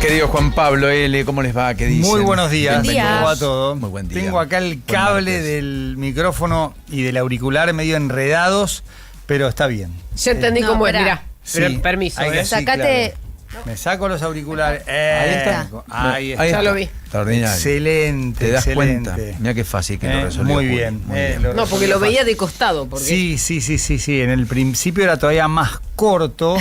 Querido Juan Pablo L., ¿cómo les va? ¿Qué dicen? Muy buenos días. Buen día. ¿Cómo va todo? Muy buen día. Tengo acá el cable del micrófono y del auricular medio enredados, pero está bien. Ya entendí No, cómo es, pará. mirá. Sí, Permiso, hay que- sí, Sacate. claro. Me saco los auriculares. Ahí está. Ahí está. Ya lo vi. Extraordinario. Excelente, ¿Te das excelente. cuenta? Mira qué fácil que lo resolvió. Muy Juli. bien. Muy bien. Lo No, porque resolvió lo veía fácil. de costado. Porque... Sí. En el principio era todavía más corto.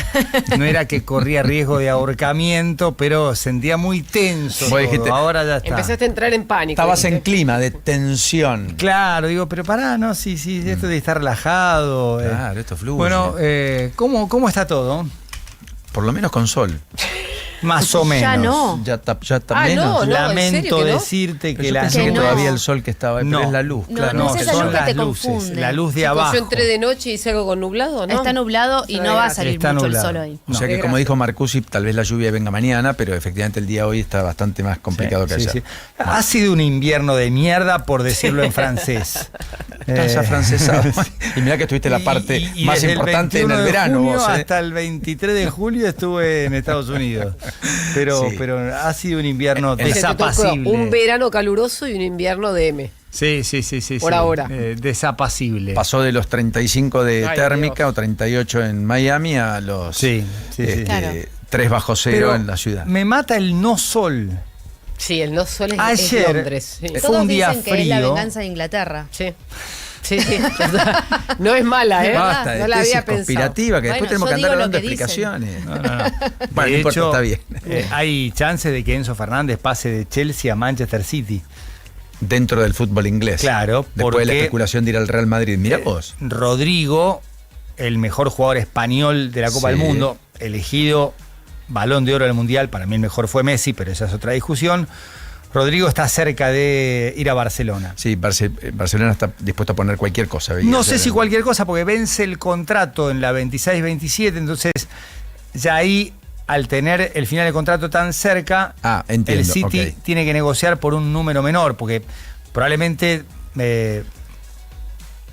No era que corría riesgo de ahorcamiento, pero sentía muy tenso. Vos dijiste- todo. Ahora ya está. Empezaste a entrar en pánico. Estabas en ¿viste? clima de tensión. Claro, digo, pero pará, no, sí, esto de estar relajado. Claro, esto fluye. Bueno, ¿cómo está todo? Por lo menos con sol. Más o menos. Ya no. Ya está Ah, menos. no, ¿en Lamento serio que no? decirte Pero que yo la pensé que no. todavía el sol que estaba ahí, pero es la luz. No, claro. no es esa son luz que las te luces, confunde. la luz de Chicos, abajo. yo entré de noche y salgo con nublado, ¿no? Está nublado y no va a salir Está mucho nublado. el sol hoy. O sea que, como dijo Marcusi, tal vez la lluvia venga mañana, pero efectivamente el día hoy está bastante más complicado que ayer. Ha sido un invierno de mierda, por decirlo en francés. Estás afrancesado. Y mirá que estuviste la parte Y más desde importante el en 21 el de verano junio vos, ¿eh? hasta el 23 de julio estuve en Estados Unidos. Sí. Pero ha sido un invierno O sea, te tocó desapacible. un verano caluroso y un invierno de M. Sí. Por ahora. Desapacible. Pasó de los 35 de Ay, térmica Dios. o 38 en Miami a los Sí. Claro. 3 bajo cero Pero en la ciudad. me mata el no sol. Sí, el no sol es Ayer- Londres. Sí. Fue Todos un día dicen que es la frío. venganza de Inglaterra. Sí. No es mala, ¿eh? Basta de no la tesis había pensado. conspirativa, que después Bueno, tenemos que yo andar digo lo dando que dicen. explicaciones. No. Bueno, De no importa, hecho, está bien. Hay chances de que Enzo Fernández pase de Chelsea a Manchester City. Dentro del fútbol inglés. Claro, Después de la porque- especulación de ir al Real Madrid. Mirá vos. Rodrigo, el mejor jugador español de la Copa Sí. del Mundo, elegido Balón de Oro del Mundial, para mí el mejor fue Messi, pero esa es otra discusión. Rodrigo está cerca de ir a Barcelona. Sí, Barcelona está dispuesto a poner cualquier cosa. veía No ayer sé si en- cualquier cosa, porque vence el contrato en la 26-27, entonces ya ahí, al tener el final del contrato tan cerca, Entiendo, el City ok. tiene que negociar por un número menor, porque probablemente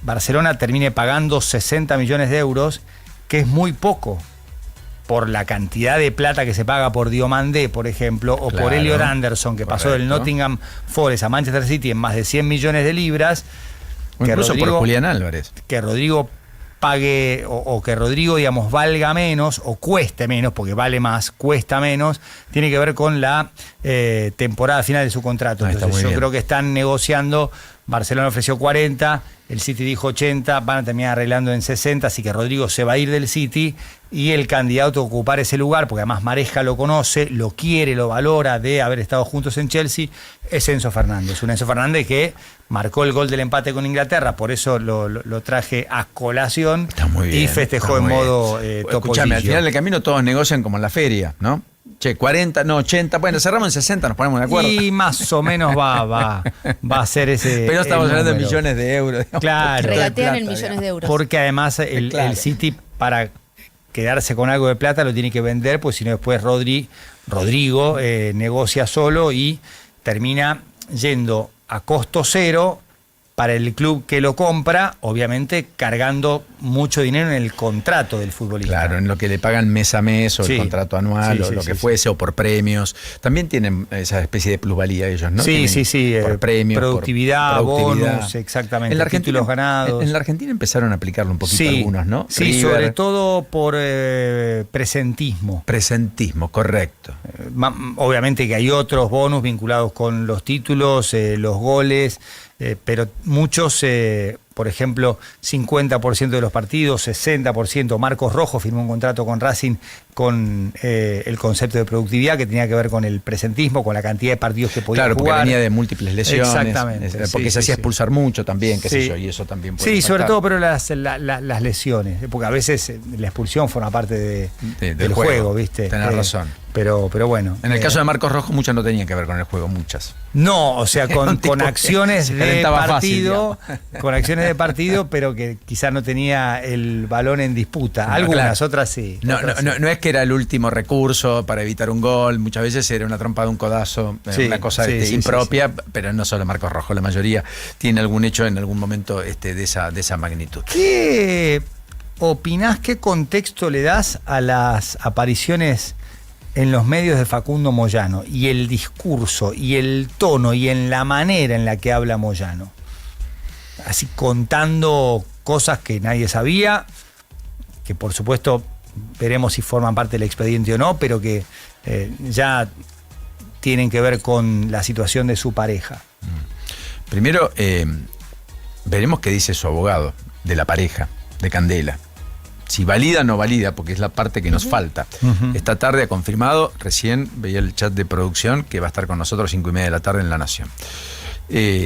Barcelona termine pagando 60 millones de euros, que es muy poco por la cantidad de plata que se paga por Diomandé, por ejemplo, o por Claro, Elliot Anderson, que pasó del correcto. Nottingham Forest a Manchester City en más de 100 millones de libras. O que incluso por Rodrigo- Julián Álvarez. que Rodrigo pague o que Rodrigo, digamos, valga menos o cueste menos, porque vale más, cuesta menos, tiene que ver con la temporada final de su contrato. Ah, está Entonces muy yo bien. creo que están negociando, Barcelona ofreció 40, el City dijo 80, van a terminar arreglando en 60, así que Rodrigo se va a ir del City y el candidato a ocupar ese lugar, porque además Maresca lo conoce, lo quiere, lo valora de haber estado juntos en Chelsea, es Enzo Fernández. Un Enzo Fernández que marcó el gol del empate con Inglaterra, por eso lo traje a colación. Está muy bien. Y festejó está en muy modo bien. topollillo. Escuchame, al final del camino todos negocian como en la feria, ¿no? Che, 40, no, 80, bueno, cerramos en 60, nos ponemos de acuerdo. Y más o menos va a ser ese. Pero estamos el hablando de número. millones de euros. digamos, Claro. de Regatean en plata, millones de euros. Porque además Claro. el City, para quedarse con algo de plata, lo tiene que vender, pues si no después Rodrigo negocia solo y termina yendo a costo cero para el club que lo compra, obviamente cargando mucho dinero en el contrato del futbolista. Claro, en lo que le pagan mes a mes o Sí. el contrato anual Sí, o sí, lo sí, que sí. fuese o por premios. También tienen esa especie de plusvalía ellos, ¿no? Sí, Tienen sí. Por premios, por productividad, bonus, exactamente. En la Argentina, títulos ganados. En la Argentina empezaron a aplicarlo un poquito algunos, ¿no? Sí, River, sobre todo por presentismo. Presentismo, correcto. Obviamente que hay otros bonus vinculados con los títulos, los goles, pero muchos, por ejemplo, 50% de los partidos, 60%. Marcos Rojo firmó un contrato con Racing con el concepto de productividad que tenía que ver con el presentismo, con la cantidad de partidos que podía Claro, porque jugar. venía de múltles lesiones. Exactamente, Porque sí, se hacía sí. expulsar mucho también, qué sé Sí. yo, y eso también puede Sí, sobre impactar. todo, pero las lesiones, porque a veces la expulsión forma parte Del del juego, ¿viste? Tenés razón. Pero bueno. En el caso de Marcos Rojo, muchas no tenían que ver con el juego, muchas. No, o sea, Era un tipo con que acciones se de calentaba fácil, partido, con acciones de partido, pero que quizás no tenía el balón en disputa. No, Algunas, claro. otras sí. No, otras no, sí. no es que era el último recurso para evitar un gol, muchas veces era una trompada, un codazo, Sí, una cosa sí, sí, impropia, pero no solo Marcos Rojo, la mayoría tiene algún hecho en algún momento de esa magnitud. ¿Qué opinás, qué contexto le das a las apariciones en los medios de Facundo Moyano y el discurso y el tono y en la manera en la que habla Moyano. Así contando cosas que nadie sabía, que por supuesto veremos si forman parte del expediente o no, pero que ya tienen que ver con la situación de su pareja. Primero, veremos qué dice su abogado de la pareja, de Candela. Si valida o no valida, porque es la parte que nos falta. Esta tarde ha confirmado, recién veía el chat de producción, que va a estar con nosotros 5:30 de la tarde en La Nación.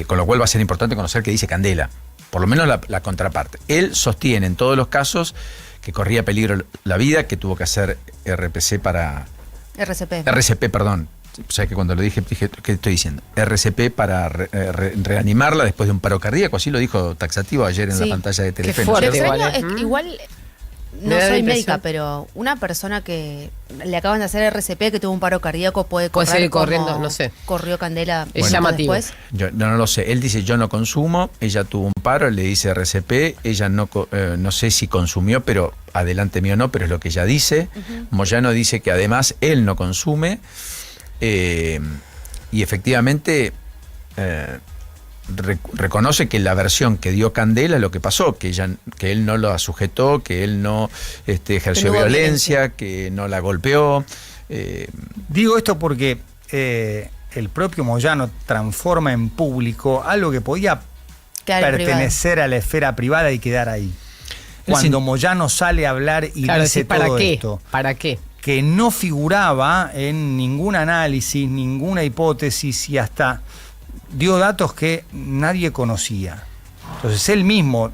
Con lo cual va a ser importante conocer qué dice Candela, por lo menos la contraparte. Él sostiene en todos los casos que corría peligro la vida, que tuvo que hacer RCP, perdón. O sea que cuando lo dije, ¿qué estoy diciendo? RCP para reanimarla después de un paro cardíaco, así lo dijo taxativo ayer en la pantalla de Telefe. Qué fuerte. Lo extraño Igual, es que igual, Me no da la soy impresión. médica, pero una persona que le acaban de hacer RCP, que tuvo un paro cardíaco, puede Puede correr seguir corriendo, como no sé. corrió Candela Es minutos llamativo. después. Yo no lo sé. Él dice yo no consumo, ella tuvo un paro, le dice RCP, ella no sé si consumió, pero adelante mío no, pero es lo que ella dice. Moyano dice que además él no consume y efectivamente reconoce que la versión que dio Candela es lo que pasó, que él no la sujetó, que él no ejerció Que no hubo violencia, que no la golpeó. Digo esto porque el propio Moyano transforma en público algo que podía Quedar en pertenecer a la esfera privada y quedar ahí. Cuando Moyano sale a hablar y Claro, dice sí, ¿para todo qué? esto, ¿Para qué? que no figuraba en ningún análisis, ninguna hipótesis y hasta dio datos que nadie conocía. Entonces él mismo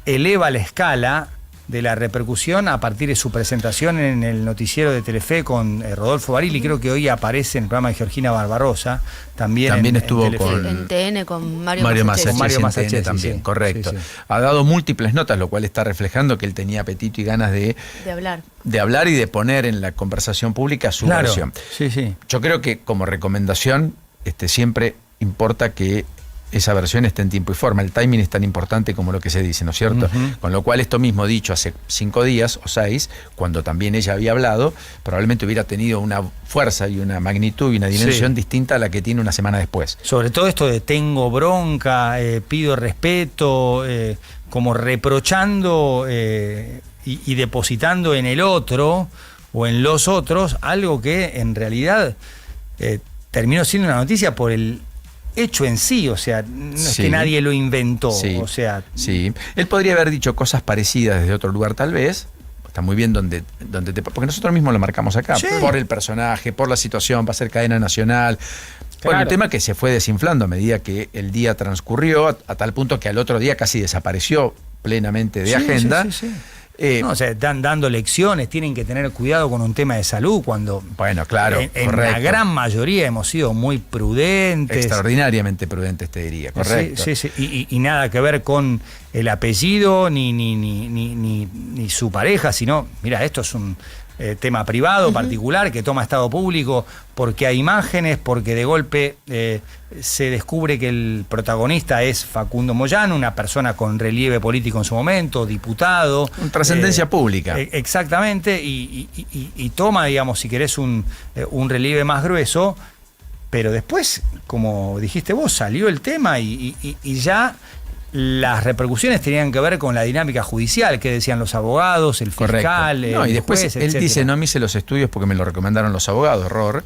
eleva la escala de la repercusión a partir de su presentación en el noticiero de Telefe con Rodolfo Barili. Creo que hoy aparece en el programa de Georgina Barbarosa. También estuvo Telefe. con En TN con Mario Mario Masachesi. Masachesi Mario en TN Masachesi, también, sí. correcto. Sí, sí. Ha dado múltiples notas, lo cual está reflejando que él tenía apetito y ganas de hablar y de poner en la conversación pública su Claro, versión. sí, sí. Yo creo que como recomendación siempre importa que esa versión esté en tiempo y forma. El timing es tan importante como lo que se dice, ¿no es cierto? Con lo cual esto mismo dicho hace 5 días o 6, cuando también ella había hablado, probablemente hubiera tenido una fuerza y una magnitud y una dimensión distinta a la que tiene una semana después. Sobre todo esto de tengo bronca, pido respeto, como reprochando y depositando en el otro o en los otros algo que en realidad terminó siendo una noticia por el hecho en sí, o sea, no es que nadie lo inventó, o sea... Sí, él podría haber dicho cosas parecidas desde otro lugar tal vez, está muy bien porque nosotros mismos lo marcamos acá, por el personaje, por la situación, va a ser cadena nacional. Bueno, el tema que se fue desinflando a medida que el día transcurrió, a tal punto que al otro día casi desapareció plenamente de agenda. No, o sea, están dando lecciones, tienen que tener cuidado con un tema de salud cuando... Bueno, claro, en la gran mayoría hemos sido muy prudentes. Extraordinariamente prudentes, te diría, correcto. Sí. Y nada que ver con el apellido ni su pareja, sino, mira, esto es un tema privado, particular, que toma estado público, porque hay imágenes, porque de golpe se descubre que el protagonista es Facundo Moyano, una persona con relieve político en su momento, diputado. Con trascendencia pública. Exactamente, y toma, digamos, si querés, un relieve más grueso, pero después, como dijiste vos, salió el tema y ya... Las repercusiones tenían que ver con la dinámica judicial, que decían los abogados, el fiscal, y después juez, él etcétera. dice, no me hice los estudios porque me lo recomendaron los abogados, error.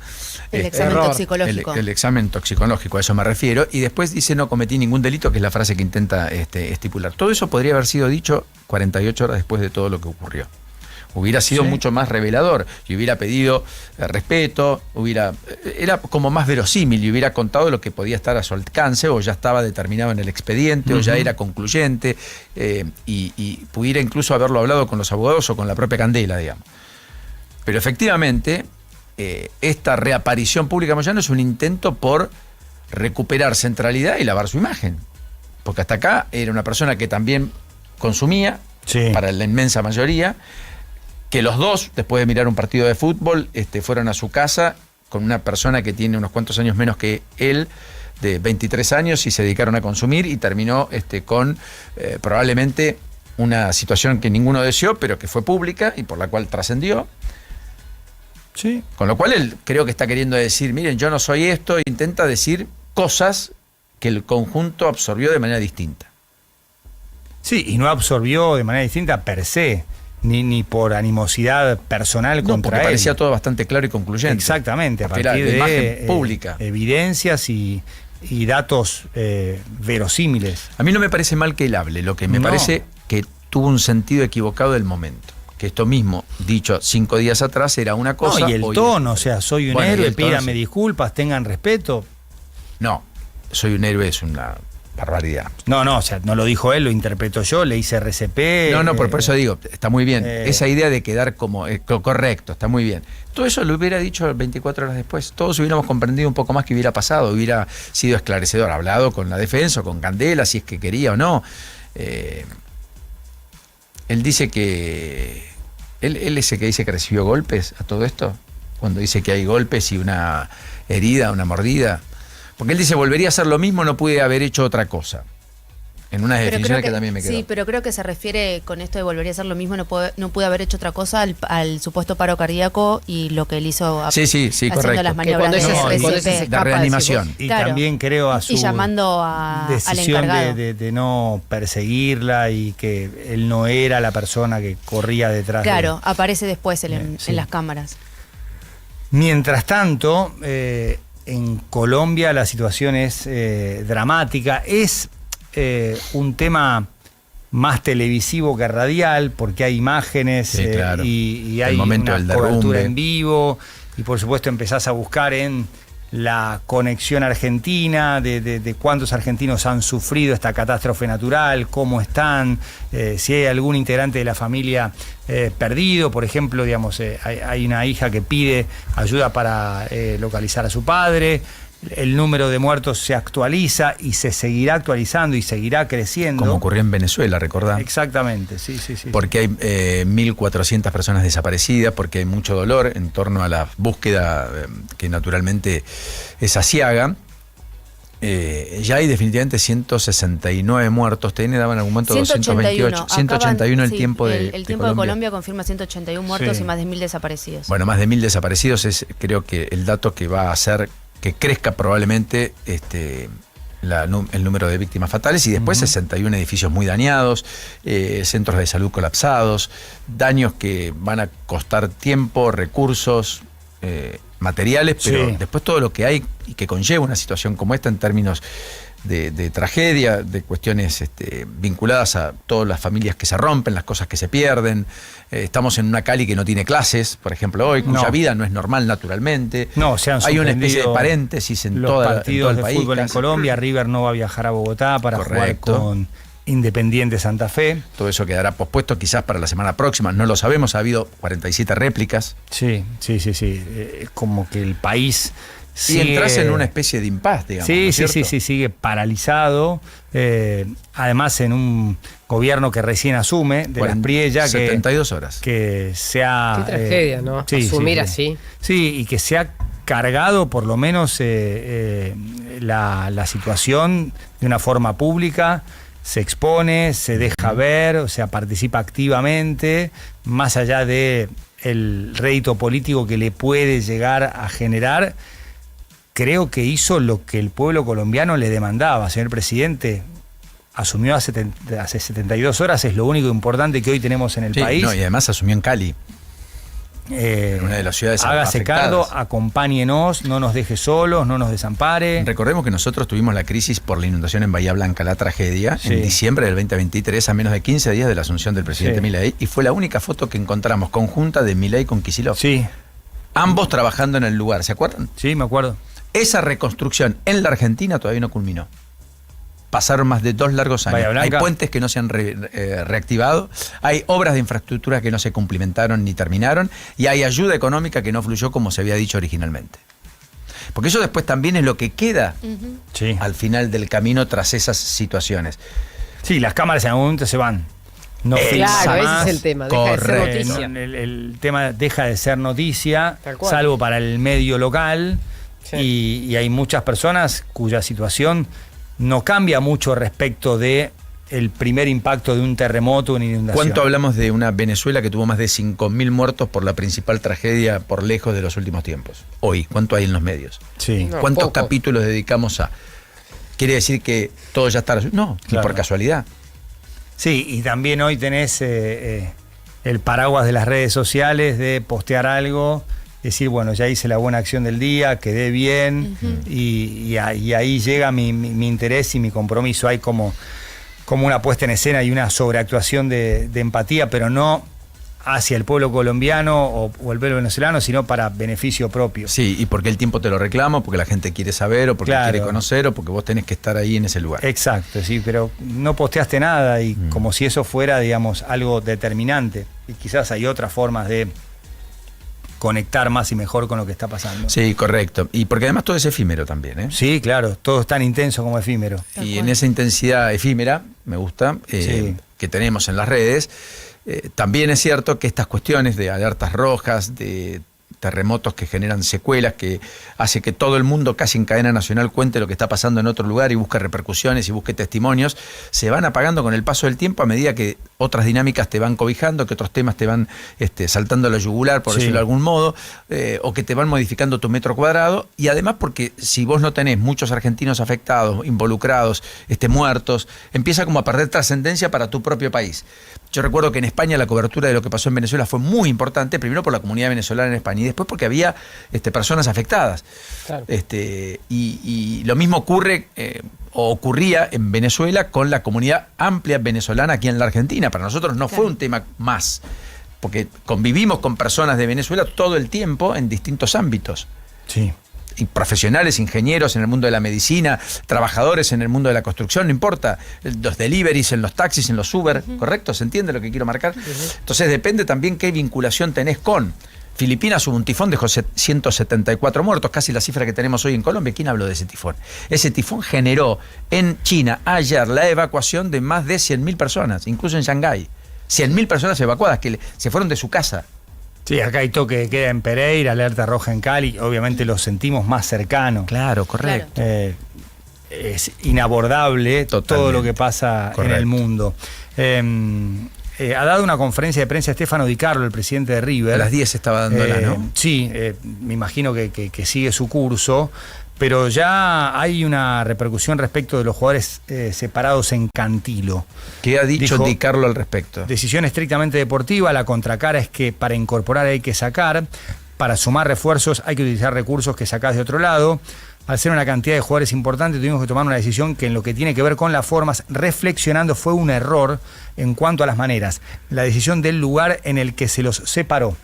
El examen toxicológico. El examen toxicológico, a eso me refiero. Y después dice, no cometí ningún delito, que es la frase que intenta estipular. Todo eso podría haber sido dicho 48 horas después de todo lo que ocurrió. Hubiera sido mucho más revelador y hubiera pedido respeto, era como más verosímil y hubiera contado lo que podía estar a su alcance o ya estaba determinado en el expediente o ya era concluyente y pudiera incluso haberlo hablado con los abogados o con la propia Candela, digamos. Pero efectivamente, esta reaparición pública de Moyano es un intento por recuperar centralidad y lavar su imagen. Porque hasta acá era una persona que también consumía, para la inmensa mayoría, que los dos, después de mirar un partido de fútbol, fueron a su casa con una persona que tiene unos cuantos años menos que él, de 23 años, y se dedicaron a consumir y terminó con probablemente una situación que ninguno deseó, pero que fue pública y por la cual trascendió. Sí. Con lo cual él creo que está queriendo decir, miren, yo no soy esto, intenta decir cosas que el conjunto absorbió de manera distinta. Sí, y no absorbió de manera distinta per se, ni por animosidad personal No, contra porque él. parecía todo bastante claro y concluyente. Exactamente, a Porque era partir de de imagen pública. Evidencias y datos verosímiles. A mí no me parece mal que él hable, lo que me No. parece que tuvo un sentido equivocado del momento. Que esto mismo, dicho 5 días atrás, era una cosa. No, y el hoy tono, o sea, soy un Bueno, y héroe, el tono, pídame sí. disculpas, tengan respeto. No, soy un héroe, es una barbaridad. No, o sea, no lo dijo él, lo interpreto yo, le hice RCP. No, por eso digo, está muy bien. Esa idea de quedar como correcto, está muy bien. Todo eso lo hubiera dicho 24 horas después. Todos hubiéramos comprendido un poco más qué hubiera pasado, hubiera sido esclarecedor, hablado con la defensa o con Candela, si es que quería o no. Él dice que... Él es el que dice que recibió golpes a todo esto, cuando dice que hay golpes y una herida, una mordida. Porque él dice, volvería a hacer lo mismo, no pude haber hecho otra cosa. En unas Pero definiciones creo que también me quedó. Sí, pero creo que se refiere con esto de volvería a hacer lo mismo, no pude haber hecho otra cosa al supuesto paro cardíaco y lo que él hizo Sí, haciendo correcto. las Que maniobras cuando de ella no, cuando ella se RCP. escapa, La reanimación. Y Claro. también creo a su Y llamando al decisión encargado. de no perseguirla y que él no era la persona que corría detrás de Claro, aparece después él Sí. en las cámaras. Mientras tanto, en Colombia la situación es dramática. Es un tema más televisivo que radial, porque hay imágenes Sí, claro. y El hay momento una del derrumbe. cobertura en vivo. Y por supuesto empezás a buscar en la conexión argentina, de cuántos argentinos han sufrido esta catástrofe natural, cómo están, si hay algún integrante de la familia perdido, por ejemplo, digamos, hay una hija que pide ayuda para localizar a su padre. El número de muertos se actualiza y se seguirá actualizando y seguirá creciendo. Como ocurrió en Venezuela, ¿recordás? Exactamente, sí. Porque hay 1.400 personas desaparecidas, porque hay mucho dolor en torno a la búsqueda que naturalmente es aciaga. Ya hay definitivamente 169 muertos. TN daba en algún momento 228. 181 el tiempo de El tiempo de Colombia confirma 181 muertos Sí. y más de 1.000 desaparecidos. Bueno, más de 1.000 desaparecidos es, creo que el dato que va a hacer que crezca probablemente el número de víctimas fatales, y después 61 edificios muy dañados, centros de salud colapsados, daños que van a costar tiempo, recursos, materiales, pero Sí. después todo lo que hay y que conlleva una situación como esta en términos de tragedia, de cuestiones vinculadas a todas las familias que se rompen, las cosas que se pierden. Estamos en una Cali que no tiene clases, por ejemplo, hoy, cuya No. vida no es normal naturalmente. No, se han Hay una especie de suspendido paréntesis en los todo partidos el de país. fútbol en casi. Colombia. River no va a viajar a Bogotá para Correcto. jugar con Independiente Santa Fe. Todo eso quedará pospuesto quizás para la semana próxima, no lo sabemos. Ha habido 47 réplicas. Sí. Es como que el país Y sigue... entras en una especie de impas, digamos. ¿no Sí, es cierto? sí, sigue paralizado. Además, en un gobierno que recién asume, de las Priella, 72 horas. que se ha... Qué tragedia, ¿no? Asumir así. Sí, y que se ha cargado por lo menos la situación de una forma pública, se expone, se deja ver, o sea, participa activamente, más allá de el rédito político que le puede llegar a generar. Creo que hizo lo que el pueblo colombiano le demandaba. Señor presidente, asumió hace 72 horas, es lo único importante que hoy tenemos en el Sí, país. no, y además asumió en Cali. En una de las ciudades Hágase afectadas. cargo, acompáñenos, no nos deje solos, no nos desampare. Recordemos que nosotros tuvimos la crisis por la inundación en Bahía Blanca, la tragedia, Sí. en diciembre del 2023, a menos de 15 días de la asunción del presidente Sí. Milei, y fue la única foto que encontramos conjunta de Milei con Kicillof. Sí, Ambos trabajando en el lugar, ¿se acuerdan? sí, me acuerdo. Esa reconstrucción en la Argentina todavía no culminó. Pasaron más de 2 largos años. Bahía Hay Blanca. puentes que no se han reactivado, hay obras de infraestructura que no se cumplimentaron ni terminaron, y hay ayuda económica que no fluyó como se había dicho originalmente. Porque eso después también es lo que queda Sí. al final del camino tras esas situaciones. Sí, las cámaras en algún momento se van. No filma Claro, más. ese es el tema. Deja de ser Correcto. noticia. El tema deja de ser noticia, Tal cual. salvo para el medio local. Sí. Y hay muchas personas cuya situación no cambia mucho respecto de el primer impacto de un terremoto, una inundación. ¿Cuánto hablamos de una Venezuela que tuvo más de 5.000 muertos por la principal tragedia por lejos de los últimos tiempos? Hoy, ¿cuánto hay en los medios? Sí. No, ¿Cuántos poco. capítulos dedicamos a...? ¿Quiere decir que todo ya está resuelto? No, Claro. ni por casualidad. Sí, y también hoy tenés el paraguas de las redes sociales de postear algo, decir, bueno, ya hice la buena acción del día, quedé bien, y ahí llega mi interés y mi compromiso. Hay como una puesta en escena y una sobreactuación de empatía, pero no hacia el pueblo colombiano o el pueblo venezolano, sino para beneficio propio. Sí, y porque el tiempo te lo reclama, porque la gente quiere saber, o porque Claro. quiere conocer, o porque vos tenés que estar ahí en ese lugar. Exacto, sí, pero no posteaste nada y como si eso fuera, digamos, algo determinante. Y quizás hay otras formas de conectar más y mejor con lo que está pasando. Sí, correcto. Y porque además todo es efímero también, ¿eh? Sí, claro, todo es tan intenso como efímero. Tal Y cual. en esa intensidad efímera, me gusta, Sí. que tenemos en las redes, también es cierto que estas cuestiones de alertas rojas, de terremotos que generan secuelas, que hace que todo el mundo casi en cadena nacional cuente lo que está pasando en otro lugar y busque repercusiones y busque testimonios, se van apagando con el paso del tiempo a medida que otras dinámicas te van cobijando, que otros temas te van saltando a la yugular, por Sí. decirlo de algún modo, o que te van modificando tu metro cuadrado, y además porque si vos no tenés muchos argentinos afectados, involucrados, muertos, empieza como a perder trascendencia para tu propio país. Yo recuerdo que en España la cobertura de lo que pasó en Venezuela fue muy importante, primero por la comunidad venezolana en España y después porque había personas afectadas. Claro. Y lo mismo ocurre o ocurría en Venezuela con la comunidad amplia venezolana aquí en la Argentina. Para nosotros no fue un tema más, porque convivimos con personas de Venezuela todo el tiempo en distintos ámbitos. Sí. Y profesionales, ingenieros en el mundo de la medicina, trabajadores en el mundo de la construcción, no importa, los deliveries, en los taxis, en los Uber, ¿correcto? ¿Se entiende lo que quiero marcar? Entonces depende también qué vinculación tenés con. Filipinas hubo un tifón, dejó 174 muertos, casi la cifra que tenemos hoy en Colombia. ¿Quién habló de ese tifón? Ese tifón generó en China ayer la evacuación de más de 100.000 personas, incluso en Shanghái. 100.000 personas evacuadas que se fueron de su casa. Sí, acá hay toque de queda en Pereira, alerta roja en Cali, obviamente lo sentimos más cercano. Claro, correcto. Es inabordable Totalmente. todo lo que pasa Correcto. en el mundo. Ha dado una conferencia de prensa Stefano Di Carlo, el presidente de River. A las 10 estaba dándola, ¿no? Sí, me imagino que sigue su curso, pero ya hay una repercusión respecto de los jugadores separados en Cantilo. ¿Qué ha dicho Dijo, Di Carlo al respecto? Decisión estrictamente deportiva, la contracara es que para incorporar hay que sacar, para sumar refuerzos hay que utilizar recursos que sacás de otro lado. Al ser una cantidad de jugadores importante, tuvimos que tomar una decisión que en lo que tiene que ver con las formas, reflexionando, fue un error en cuanto a las maneras. La decisión del lugar en el que se los separó.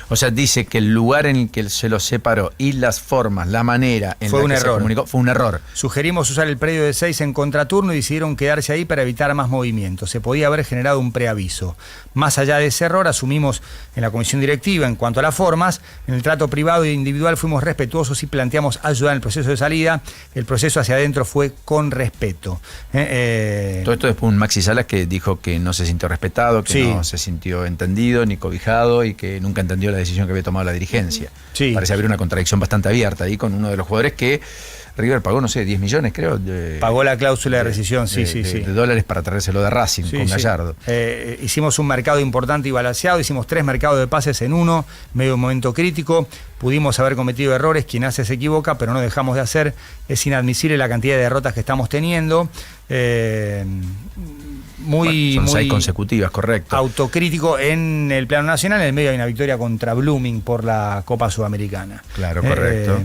O sea, dice que el lugar en el que se los separó y las formas, la manera en Fue la un que se error. comunicó, fue un error. Sugerimos usar el predio de 6 en contraturno y decidieron quedarse ahí para evitar más movimiento. Se podía haber generado un preaviso. Más allá de ese error, asumimos en la comisión directiva en cuanto a las formas, en el trato privado e individual fuimos respetuosos y planteamos ayudar en el proceso de salida. El proceso hacia adentro fue con respeto. Todo esto después un Maxi Salas que dijo que no se sintió respetado, que Sí. no se sintió entendido ni cobijado y que nunca entendió la decisión que había tomado la dirigencia. Sí. Parece haber una contradicción bastante abierta ahí con uno de los jugadores que River pagó, no sé, 10 millones creo. Pagó la cláusula de rescisión, sí. de dólares para traérselo de Racing Sí, con sí. Gallardo. Hicimos un mercado importante y balanceado, hicimos 3 mercados de pases en uno, medio momento crítico, pudimos haber cometido errores, quien hace se equivoca, pero no dejamos de hacer, es inadmisible la cantidad de derrotas que estamos teniendo, Son 6 consecutivas, correcto. autocrítico en el plano nacional, en el medio hay una victoria contra Blooming por la Copa Sudamericana. Claro, correcto.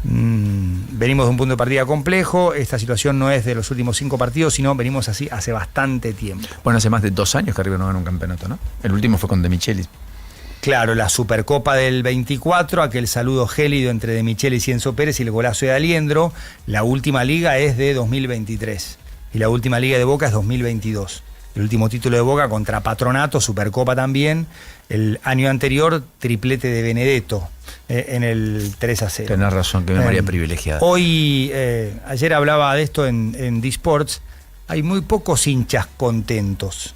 Venimos de un punto de partida complejo, esta situación no es de los últimos 5 partidos, sino venimos así hace bastante tiempo. Bueno, hace más de 2 años que River no gana un campeonato, ¿no? El último fue con De Michelis. Claro, la Supercopa del 24, aquel saludo gélido entre De Michelis y Enzo Pérez y el golazo de Aliendro. La última liga es de 2023 y la última liga de Boca es 2022. El último título de Boca contra Patronato, Supercopa también. El año anterior, triplete de Benedetto en el 3-0. Tenés razón, qué memoria privilegiada. Hoy, ayer hablaba de esto en D-Sports, hay muy pocos hinchas contentos.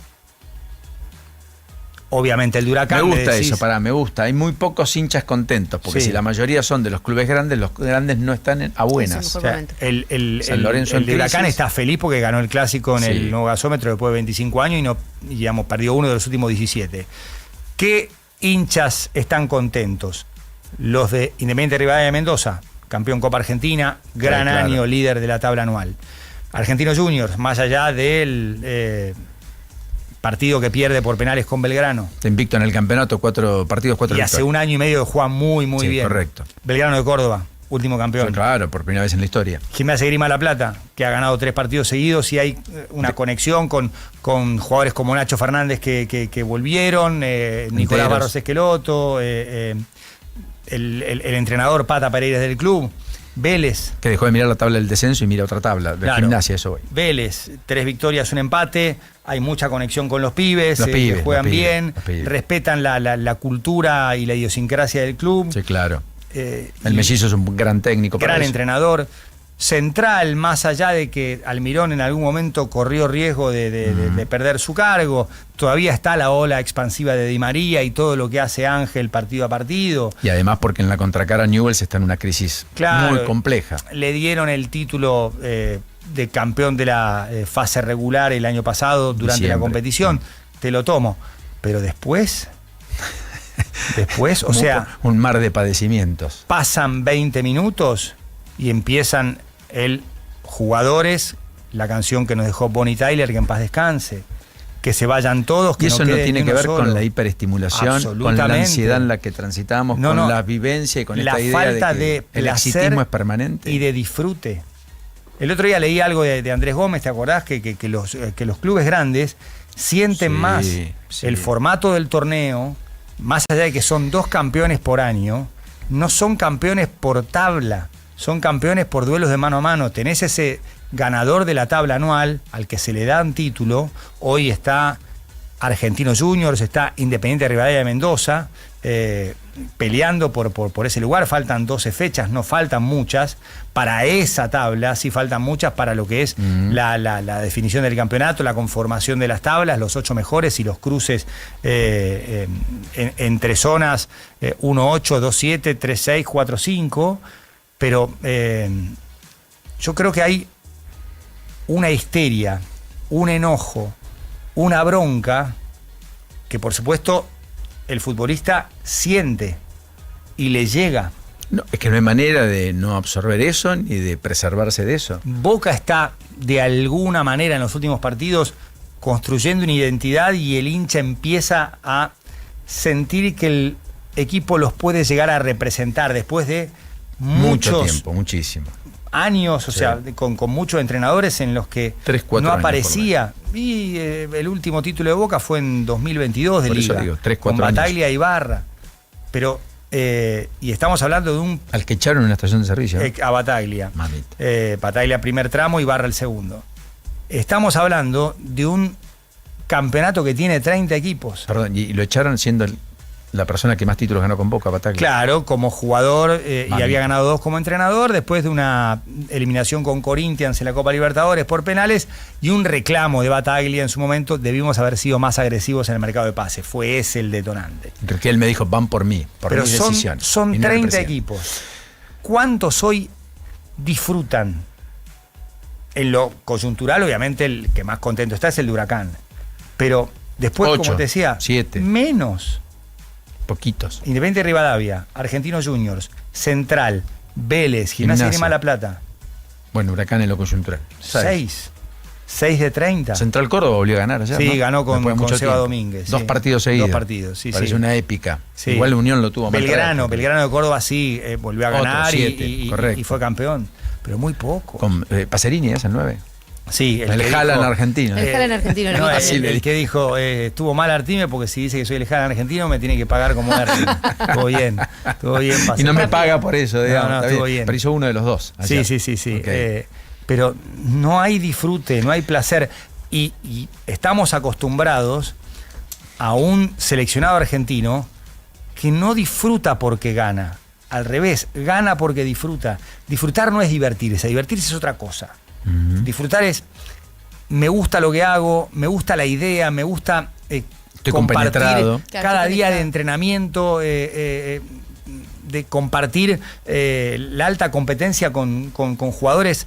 Obviamente el de Huracán. Me gusta eso, me gusta. Hay muy pocos hinchas contentos, porque si la mayoría son de los clubes grandes, los grandes no están a buenas. O sea, el de Huracán está feliz porque ganó el clásico en el nuevo gasómetro después de 25 años y no, digamos, perdió uno de los últimos 17. ¿Qué hinchas están contentos? Los de Independiente Rivadavia de Mendoza, campeón Copa Argentina, gran año, líder de la tabla anual. Argentinos Juniors, más allá del partido que pierde por penales con Belgrano. Está invicto en el campeonato, 4 partidos, 4 victorias. Y hace un año y medio que juega muy bien. Correcto. Belgrano de Córdoba, último campeón. Claro, por primera vez en la historia. Gimnasia de Grima La Plata, que ha ganado 3 partidos seguidos y hay una conexión con jugadores como Nacho Fernández que volvieron, Nicolás Barros Esqueloto, el entrenador Pata Pereira del club. Vélez. Que dejó de mirar la tabla del descenso y mira otra tabla, de Gimnasia, eso voy. Vélez, 3 victorias, 1 empate, hay mucha conexión con los pibes, que juegan bien, respetan la cultura y la idiosincrasia del club. Sí, claro. El Mellizo es un gran técnico. Gran entrenador. Central, más allá de que Almirón en algún momento corrió riesgo de perder su cargo, todavía está la ola expansiva de Di María y todo lo que hace Ángel partido a partido. Y además porque en la contracara Newell's está en una crisis muy compleja. Le dieron el título de campeón de la fase regular el año pasado durante la competición. Te lo tomo. Pero después, o sea... Un mar de padecimientos. Pasan 20 minutos... y empiezan jugadores, la canción que nos dejó Bonnie Tyler, que en paz descanse, que se vayan todos, que y eso no no tiene que ver solo. con la hiperestimulación, con la ansiedad en la que transitamos, con la vivencia y con esta idea falta de que el exitismo es permanente. Y de disfrute. El otro día leí algo de Andrés Gómez, ¿te acordás? Que los clubes grandes sienten más el formato del torneo, más allá de que son 2 campeones por año, no son campeones por tabla. Son campeones por duelos de mano a mano. Tenés ese ganador de la tabla anual al que se le da un título. Hoy está Argentinos Juniors, está Independiente Rivadavia de Mendoza, peleando por ese lugar. Faltan 12 fechas, no faltan muchas. Para esa tabla sí faltan muchas para lo que es la definición del campeonato, la conformación de las tablas, los 8 mejores y los cruces entre zonas 1-8, 2-7, 3-6, 4-5. Pero yo creo que hay una histeria, un enojo, una bronca que por supuesto el futbolista siente y le llega. No, es que no hay manera de no absorber eso ni de preservarse de eso. Boca está de alguna manera en los últimos partidos construyendo una identidad y el hincha empieza a sentir que el equipo los puede llegar a representar después de mucho tiempo, muchísimo años, o sea, con muchos entrenadores en los que 3-4 no aparecía. Y el último título de Boca fue en 2022 de por Liga, eso digo, 3-4 con Bataglia y Barra. Pero, y estamos hablando de un... Al que echaron en una estación de servicio. A Bataglia. Bataglia primer tramo y Barra el segundo. Estamos hablando de un campeonato que tiene 30 equipos. Perdón, y lo echaron siendo la persona que más títulos ganó con Boca, Bataglia. Claro, como jugador y había ganado 2 como entrenador, después de una eliminación con Corinthians en la Copa Libertadores por penales y un reclamo de Bataglia en su momento, debimos haber sido más agresivos en el mercado de pases. Fue ese el detonante. Porque él me dijo, van por mí, por mis decisiones. Son 30 equipos. ¿Cuántos hoy disfrutan? En lo coyuntural, obviamente, el que más contento está es el de Huracán. Pero después, 8, como te decía, 7. Menos. Poquitos. Independiente Rivadavia, Argentinos Juniors, Central, Vélez, Gimnasia de Grima La Plata. Bueno, Huracán en lo coyuntural. 6 de 30. Central Córdoba volvió a ganar ayer, sí, ¿no? ganó con Seba Domínguez. 2 partidos seguidos. 2 partidos, sí. Parece una épica. Sí. Igual Unión lo tuvo más. Belgrano de Córdoba sí volvió a ganar 7, y fue campeón. Pero muy poco. Con Pacerini es el 9. Sí, el Jalan argentino. El Jalan argentino. No, el que dijo, estuvo mal Artime porque si dice que soy el Jalan argentino me tiene que pagar como Artime. Estuvo bien. Y no me paga por eso, digamos. No, estuvo bien. Pero hizo uno de los 2. Sí. Okay. Pero no hay disfrute, no hay placer. Y estamos acostumbrados a un seleccionado argentino que no disfruta porque gana. Al revés, gana porque disfruta. Disfrutar no es divertirse es otra cosa. Disfrutar es, me gusta lo que hago, me gusta la idea, me gusta Estoy compartir compenetrado. cada día de entrenamiento, de compartir la alta competencia con jugadores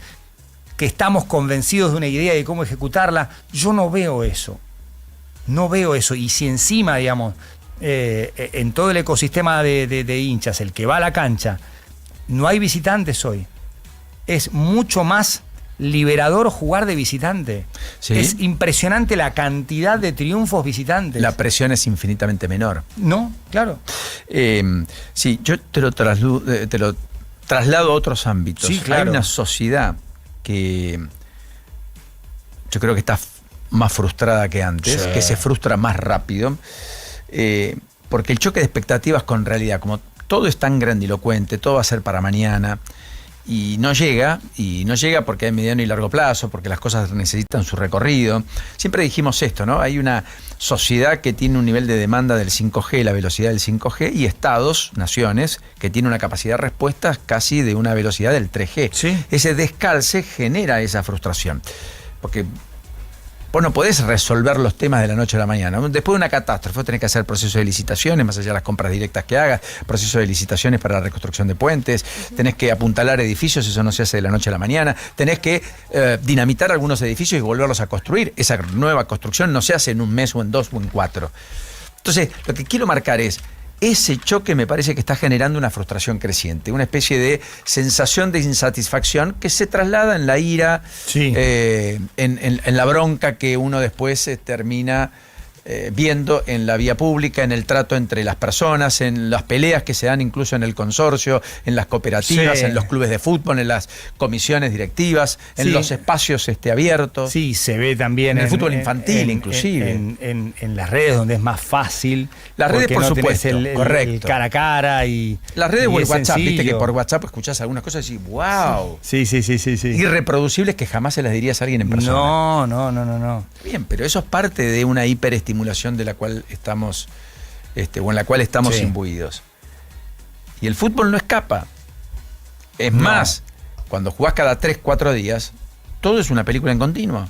que estamos convencidos de una idea de cómo ejecutarla. Yo no veo eso. No veo eso. Y si encima, digamos, en todo el ecosistema de hinchas, el que va a la cancha, no hay visitantes hoy, es mucho más liberador jugar de visitante. ¿Sí? Es impresionante la cantidad de triunfos visitantes. La presión es infinitamente menor. No, claro. Sí, yo te lo traslado a otros ámbitos. Sí, claro. Hay una sociedad que yo creo que está más frustrada que antes, Sí. que se frustra más rápido, porque el choque de expectativas con realidad, como todo es tan grandilocuente, todo va a ser para mañana, y no llega porque hay mediano y largo plazo, porque las cosas necesitan su recorrido. Siempre dijimos esto, ¿no? Hay una sociedad que tiene un nivel de demanda del 5G, la velocidad del 5G, y estados, naciones, que tienen una capacidad de respuesta casi de una velocidad del 3G. Sí. Ese descalce genera esa frustración, porque vos no podés resolver los temas de la noche a la mañana. Después de una catástrofe, vos tenés que hacer proceso de licitaciones, más allá de las compras directas que hagas, proceso de licitaciones para la reconstrucción de puentes, tenés que apuntalar edificios, eso no se hace de la noche a la mañana, tenés que dinamitar algunos edificios y volverlos a construir. Esa nueva construcción no se hace en un mes o en 2 o en 4. Entonces, lo que quiero marcar es, ese choque me parece que está generando una frustración creciente, una especie de sensación de insatisfacción que se traslada en la ira, Sí. en la bronca que uno después termina viendo en la vía pública, en el trato entre las personas, en las peleas que se dan incluso en el consorcio, en las cooperativas, Sí. en los clubes de fútbol, en las comisiones directivas, en Sí. los espacios abiertos. Sí, se ve también En el fútbol infantil, inclusive. En las redes donde es más fácil. Las redes, porque por no tenés supuesto, el correcto. cara a cara y Las redes y o el es WhatsApp, viste que sencillo. por WhatsApp escuchás algunas cosas y decís, wow. Sí. Irreproducibles que jamás se las dirías a alguien en persona. No. Bien, pero eso es parte de una hiperestimulación de la cual estamos, o en la cual estamos Sí. imbuidos. Y el fútbol no escapa. Es No. más, cuando jugás cada 3-4 días, todo es una película en continuo.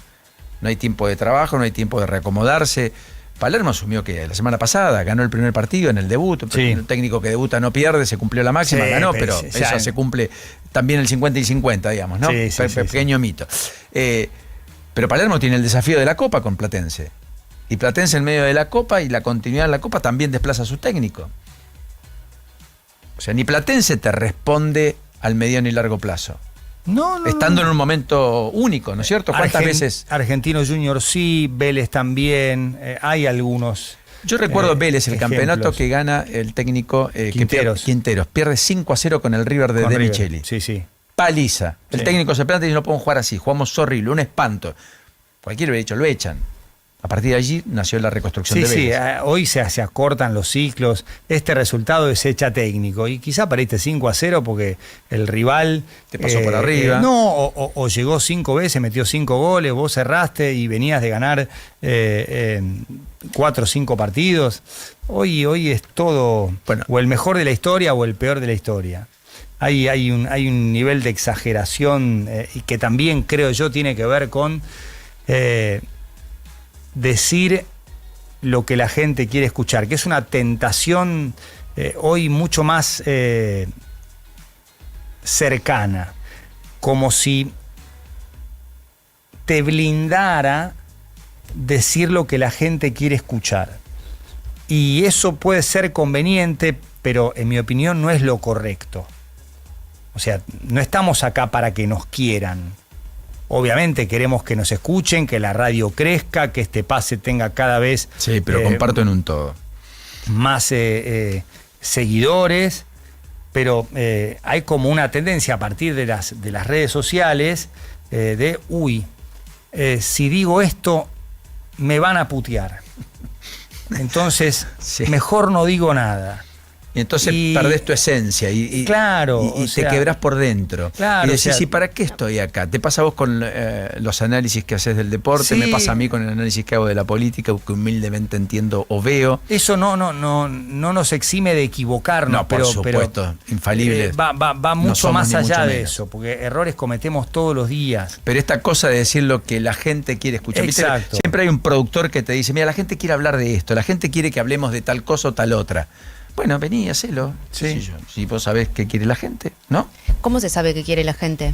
No hay tiempo de trabajo, no hay tiempo de reacomodarse. Palermo asumió que la semana pasada ganó el primer partido en el debut. Sí. Un técnico que debuta no pierde, se cumplió la máxima, Sí, ganó, pero pero sí, ya eso en- se cumple también el 50 y 50, digamos, ¿no? Sí, sí, sí, Pequeño mito. Pero Palermo tiene el desafío de la Copa con Platense. Y Platense en medio de la Copa y la continuidad de la Copa también desplaza a su técnico. O sea, ni Platense te responde al mediano y largo plazo. No. Estando en un momento único, ¿no es cierto? ¿Cuántas veces? Argentino Junior sí, Vélez también, hay algunos. Yo recuerdo Vélez, el ejemplos. campeonato que gana el técnico Quinteros. Quinteros. Pierde 5-0 con el River de Con De River. Micheli. Sí. Paliza. El Sí. técnico se planta y dice, no podemos jugar así, jugamos horrible, un espanto. Cualquiera hubiera dicho, lo echan. A partir de allí nació la reconstrucción de Vélez. Hoy se acortan los ciclos. Este resultado es hecha técnico. Y quizá perdiste 5-0 porque el rival Te pasó por arriba. O llegó 5 veces, metió 5 goles, vos cerraste y venías de ganar 4 o 5 partidos. Hoy es todo, Bueno. o el mejor de la historia o el peor de la historia. Hay un nivel de exageración y que también creo yo tiene que ver con decir lo que la gente quiere escuchar, que es una tentación hoy mucho más cercana, como si te blindara decir lo que la gente quiere escuchar. Y eso puede ser conveniente, pero en mi opinión no es lo correcto. O sea, no estamos acá para que nos quieran. Obviamente queremos que nos escuchen, que la radio crezca, que este pase tenga cada vez Sí, pero comparto en un todo. más seguidores, pero hay como una tendencia a partir de las redes sociales si digo esto me van a putear. Entonces, Sí. mejor no digo nada. Y entonces perdés tu esencia claro, y te quebrás por dentro. Claro, y decís, ¿y para qué estoy acá? Te pasa a vos con los análisis que haces del deporte, sí. me pasa a mí con el análisis que hago de la política, que humildemente entiendo o veo. Eso no nos exime de equivocarnos, No, por supuesto, infalible. Va mucho más allá de eso, porque errores cometemos todos los días. Pero esta cosa de decir lo que la gente quiere escuchar. Exacto. ¿Viste? Siempre hay un productor que te dice, mira, la gente quiere hablar de esto, la gente quiere que hablemos de tal cosa o tal otra. Bueno, vení, hacelo. Sí. Si vos sabés qué quiere la gente, ¿no? ¿Cómo se sabe qué quiere la gente?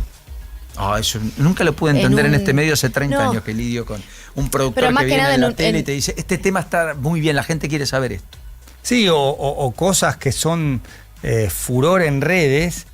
Eso nunca lo pude entender en este medio hace 30 años que lidio con un productor que viene en la tele y te dice, este tema está muy bien, la gente quiere saber esto. Sí, o cosas que son furor en redes,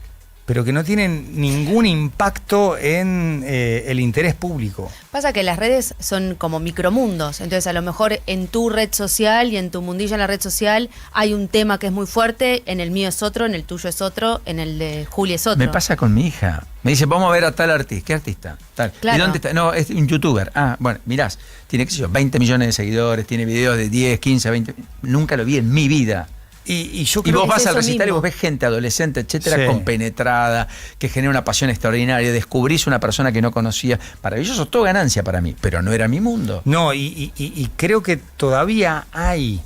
pero que no tienen ningún impacto en el interés público. Pasa que las redes son como micromundos, entonces a lo mejor en tu red social y en tu mundillo en la red social hay un tema que es muy fuerte, en el mío es otro, en el tuyo es otro, en el de Juli es otro. Me pasa con mi hija. Me dice, vamos a ver a tal artista. ¿Qué artista? Tal. Claro. ¿Y dónde está? No, es un youtuber. Ah, bueno, mirás, tiene, qué sé yo, 20 millones de seguidores, tiene videos de 10, 15, 20. Nunca lo vi en mi vida. Y yo Y creo vos que vas es al eso recital y mismo. vos ves gente adolescente, etcétera, Sí. compenetrada, que genera una pasión extraordinaria, descubrís una persona que no conocía. Maravilloso, todo ganancia para mí, pero no era mi mundo. No, y creo que todavía hay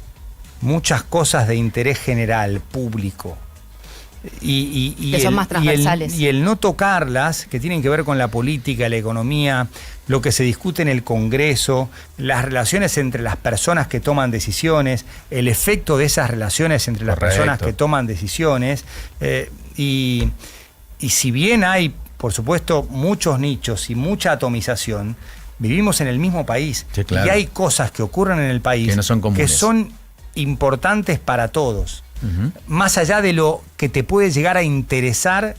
muchas cosas de interés general, público. Que son más transversales. Y el no tocarlas, que tienen que ver con la política, la economía, lo que se discute en el Congreso, las relaciones entre las personas que toman decisiones, el efecto de esas relaciones entre las Correcto. personas que toman decisiones. Y si bien hay, por supuesto, muchos nichos y mucha atomización, vivimos en el mismo país. Sí, claro. Y hay cosas que ocurren en el país Que no son comunes. que son importantes para todos. Ujú. Más allá de lo que te puede llegar a interesar,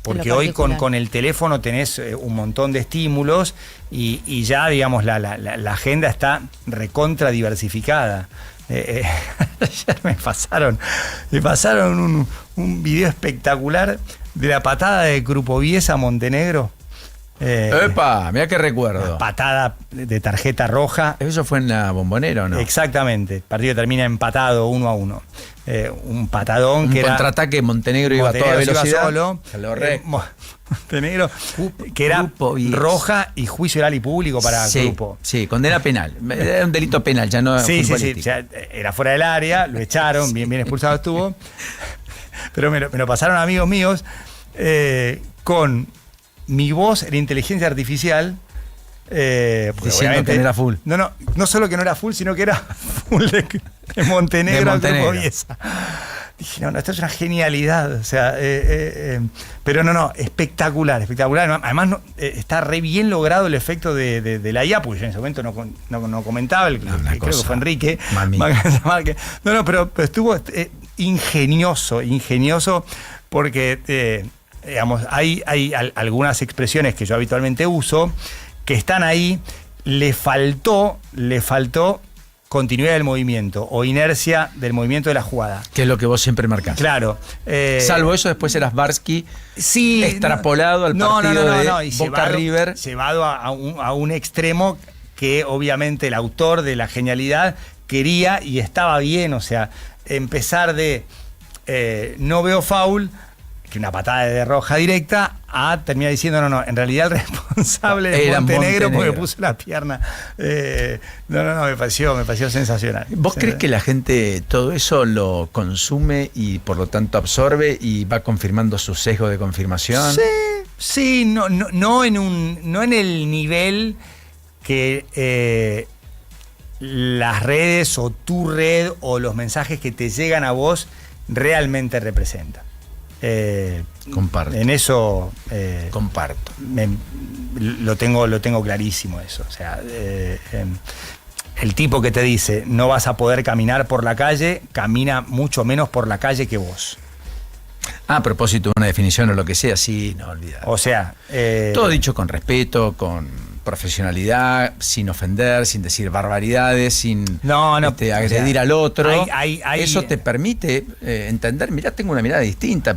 porque lo hoy particular. con el teléfono tenés un montón de estímulos y ya, digamos, la agenda está recontra diversificada. Ayer me pasaron un video espectacular de la patada de Krupoviesa a Montenegro. ¡Epa! Mirá qué recuerdo. Una patada de tarjeta roja. ¿Eso fue en la Bombonera o no? Exactamente. El partido termina empatado 1-1. Un patadón Un que era. contraataque, Montenegro iba a toda Montenegro se velocidad. solo. Montenegro, que era Grupo y- roja y juicio oral y público para Sí, Grupo. sí, condena penal. Era un delito penal, ya no Sí, sí, sí. futbolístico. O sea, era fuera del área, lo echaron, bien expulsado estuvo. Pero me lo pasaron amigos míos con mi voz en inteligencia artificial. Porque Diciendo obviamente- que no era full. No solo que no era full, sino que era full de Montenegro, De Montenegro. Grupo Biesa. Dije, no, esto es una genialidad. O sea, pero no, espectacular. Además, está re bien logrado el efecto de la IA, porque yo en ese momento no comentaba, Una creo que cosa, fue Enrique. mami. Pero estuvo ingenioso, porque digamos, hay algunas expresiones que yo habitualmente uso que están ahí. Le faltó continuidad del movimiento o inercia del movimiento de la jugada. Que es lo que vos siempre marcás. Claro. Salvo eso, después eras Barsky Sí, extrapolado al partido de y Boca River. Llevado a un extremo que obviamente el autor de la genialidad quería y estaba bien. O sea, empezar de no veo foul, que una patada de roja directa, a terminar diciendo no, en realidad el responsable es Era Montenegro porque Montenegro. puso la pierna. Me pareció sensacional. ¿Vos crees que la gente todo eso lo consume y por lo tanto absorbe y va confirmando su sesgo de confirmación? Sí, no en el nivel que las redes o tu red o los mensajes que te llegan a vos realmente representan. Comparto. En eso Comparto. lo tengo clarísimo eso. O sea, el tipo que te dice no vas a poder caminar por la calle, camina mucho menos por la calle que vos. A propósito de una definición o lo que sea, sí, no olvidar. O sea, Todo dicho con respeto, con profesionalidad, sin ofender, sin decir barbaridades, sin agredir al otro. Eso te permite entender, mirá, tengo una mirada distinta.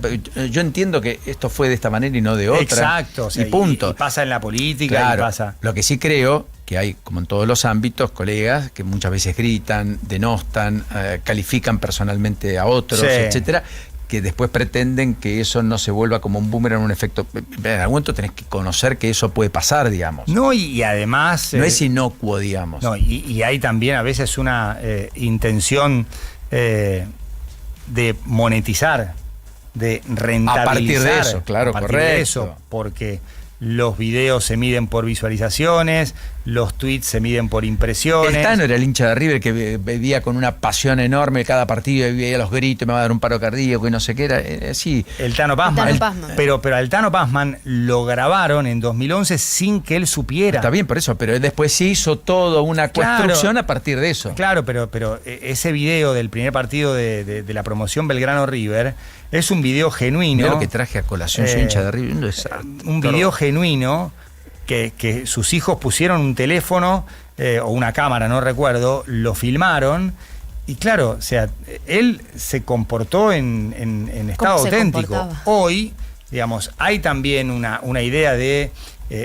Yo entiendo que esto fue de esta manera y no de otra. Exacto. O sea, y punto. Y pasa en la política, Claro, y pasa. lo que sí creo que hay, como en todos los ámbitos, colegas que muchas veces gritan, denostan, califican personalmente a otros, etcétera, que después pretenden que eso no se vuelva como un boomerang, un efecto. En algún momento tenés que conocer que eso puede pasar, digamos. No, y además... No es inocuo, digamos. No, y hay también a veces una intención de monetizar, de rentabilizar. A partir de eso, claro, correcto. De eso, porque los videos se miden por visualizaciones, los tweets se miden por impresiones. El Tano era el hincha de River que vivía con una pasión enorme cada partido, y veía los gritos, me va a dar un paro cardíaco y no sé qué, era así. El Tano Pazman. Pero al Tano Pazman lo grabaron en 2011 sin que él supiera. Está bien, por eso, pero él después sí hizo toda una construcción a partir de eso. Claro, pero ese video del primer partido de la promoción Belgrano-River es un video genuino. Mirá lo que traje a colación, soy hincha de River. Un video genuino que sus hijos pusieron un teléfono o una cámara, no recuerdo, lo filmaron. Y claro, o sea, él se comportó en estado auténtico. Hoy, digamos, hay también una idea de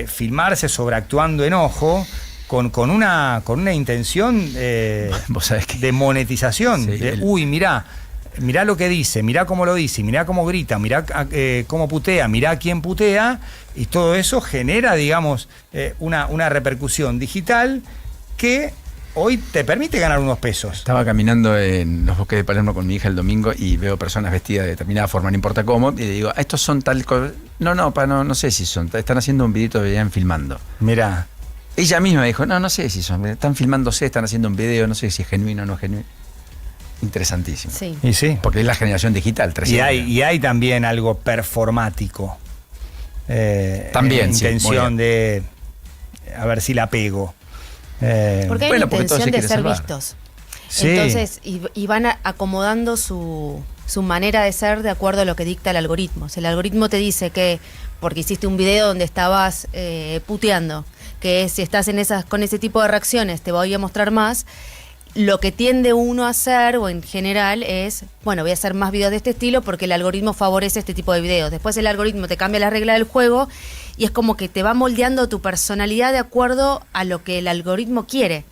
filmarse sobreactuando enojo con una intención ¿Vos sabés qué? de monetización. Sí, mirá lo que dice, mirá cómo lo dice, mirá cómo grita, mirá cómo putea, mirá quién putea, y todo eso genera, digamos, una repercusión digital que hoy te permite ganar unos pesos. Estaba caminando en los bosques de Palermo con mi hija el domingo y veo personas vestidas de determinada forma, no importa cómo, y le digo, estos son tal cosa. No sé si son, están haciendo un videito que veían filmando. Mirá. Ella misma dijo, no sé si son, están filmándose, están haciendo un video, no sé si es genuino o no es genuino. Interesantísimo. Sí. Y sí. Porque es la generación digital. Y hay también algo performático. También, intención de a ver si la pego. Porque hay una intención de ser vistos. Sí. Entonces, y van acomodando su manera de ser de acuerdo a lo que dicta el algoritmo. Si el algoritmo te dice que, porque hiciste un video donde estabas puteando, que si estás con ese tipo de reacciones te voy a mostrar más, lo que tiende uno a hacer, o en general, es, bueno, voy a hacer más videos de este estilo porque el algoritmo favorece este tipo de videos. Después el algoritmo te cambia la regla del juego y es como que te va moldeando tu personalidad de acuerdo a lo que el algoritmo quiere.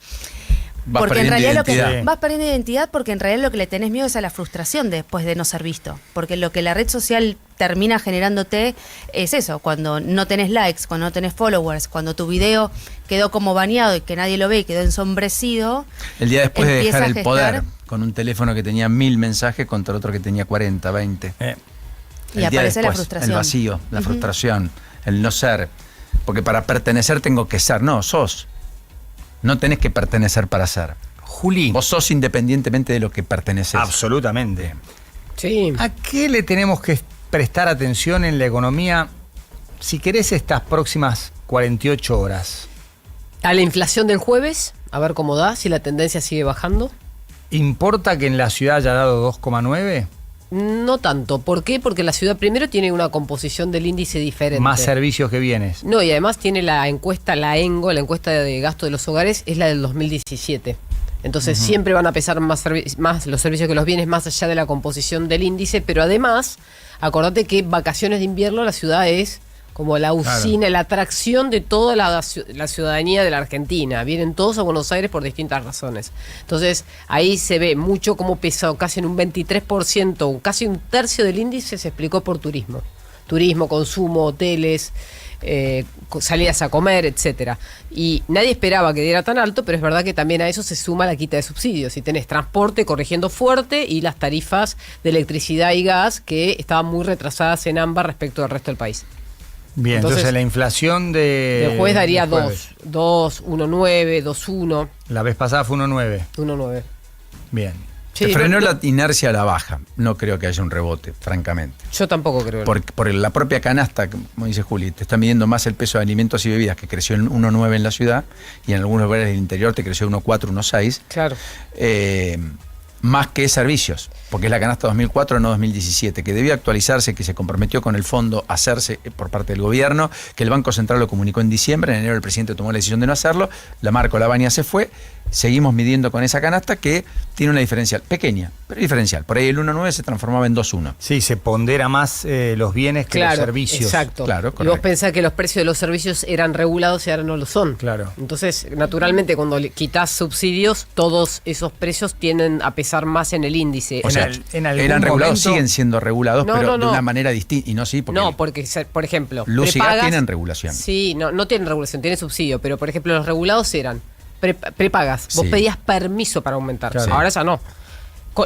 Porque en realidad vas perdiendo identidad, porque en realidad lo que le tenés miedo es a la frustración después de no ser visto. Porque lo que la red social termina generándote es eso, cuando no tenés likes, cuando no tenés followers, cuando tu video quedó como baneado y que nadie lo ve y quedó ensombrecido. El día después de dejar el poder, con un teléfono que tenía 1000 mensajes contra otro que tenía 40, 20. Y aparece la frustración. El vacío, la frustración, el no ser. Porque para pertenecer tengo que ser, no, sos. No tenés que pertenecer para ser. Juli. Vos sos independientemente de lo que perteneces. Absolutamente. Sí. ¿A qué le tenemos que prestar atención en la economía, si querés, estas próximas 48 horas? A la inflación del jueves, a ver cómo da, si la tendencia sigue bajando. ¿Importa que en la ciudad haya dado 2,9? No tanto. ¿Por qué? Porque la ciudad primero tiene una composición del índice diferente. Más servicios que bienes. No, y además tiene la encuesta, la ENGO, la encuesta de gasto de los hogares, es la del 2017. Entonces siempre van a pesar más los servicios que los bienes, más allá de la composición del índice, pero además, acordate que vacaciones de invierno la ciudad es como la usina, claro, la atracción de toda la ciudadanía de la Argentina. Vienen todos a Buenos Aires por distintas razones. Entonces, ahí se ve mucho cómo pesó, casi en un 23%, casi un tercio del índice se explicó por turismo. Turismo, consumo, hoteles, salidas a comer, etcétera. Y nadie esperaba que diera tan alto, pero es verdad que también a eso se suma la quita de subsidios. Y tenés transporte corrigiendo fuerte y las tarifas de electricidad y gas que estaban muy retrasadas en ámbar respecto al resto del país. Bien, entonces la inflación de jueves daría 2, 1,9, 2,1. La vez pasada fue 1,9. 1,9. Bien. Sí, se frenó la inercia a la baja. No creo que haya un rebote, francamente. Yo tampoco creo. Por la propia canasta, como dice Juli, te está midiendo más el peso de alimentos y bebidas, que creció en 1,9 en la ciudad, y en algunos lugares del interior te creció 1,4, 1,6. Claro. Más que servicios, porque es la canasta 2004, no 2017, que debió actualizarse, que se comprometió con el fondo a hacerse por parte del gobierno, que el Banco Central lo comunicó en diciembre, en enero el presidente tomó la decisión de no hacerlo, la Marco Lavagna se fue, seguimos midiendo con esa canasta que tiene una diferencial pequeña, pero diferencial. Por ahí el 1.9 se transformaba en 2.1. Sí, se pondera más los bienes que los servicios. Exacto. Claro, y correcto. vos pensás que los precios de los servicios eran regulados y ahora no lo son. Claro. Entonces, naturalmente, cuando quitas subsidios, todos esos precios tienden a pesar más en el índice. O sea, en algún eran regulados, momento- siguen siendo regulados, No, pero no, de no. una manera distinta. Y no, sí, porque, Porque, por ejemplo, luz y gas prepagas- tienen regulación. Sí, no tienen regulación, tienen subsidio, pero por ejemplo los regulados eran prepagas, vos Sí. pedías permiso para aumentar, Claro. ahora ya no.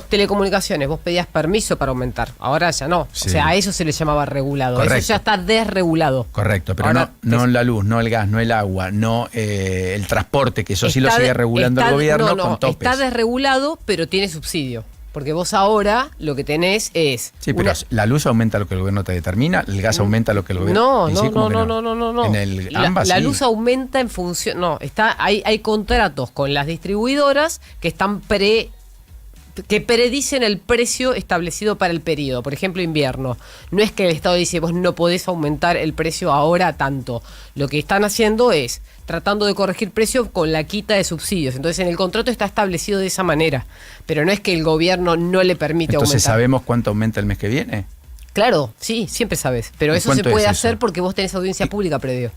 Telecomunicaciones, vos pedías permiso para aumentar, ahora ya no. Sí. O sea, a eso se le llamaba regulado, Correcto. eso ya está desregulado. Correcto, pero Ahora, no la luz, no el gas, no el agua, no el transporte, que eso sí lo Está sigue de- regulando está- el gobierno no, con topes. está desregulado, pero tiene subsidio. Porque vos ahora lo que tenés es. Sí, pero la luz aumenta lo que el gobierno te determina, el gas aumenta lo que el gobierno... No, ¿Y sí? no, ¿Cómo que no. En el La, ambas la sí. luz aumenta en función. No, hay contratos con las distribuidoras que están que predicen el precio establecido para el periodo. Por ejemplo, invierno. No es que el Estado dice vos no podés aumentar el precio ahora tanto. Lo que están haciendo es tratando de corregir precio con la quita de subsidios. Entonces en el contrato está establecido de esa manera. Pero no es que el gobierno no le permite Entonces, aumentar. ¿sabemos cuánto aumenta el mes que viene? Claro, sí, siempre sabes. Pero ¿Y eso se cuánto puede es hacer eso? porque vos tenés audiencia pública previo.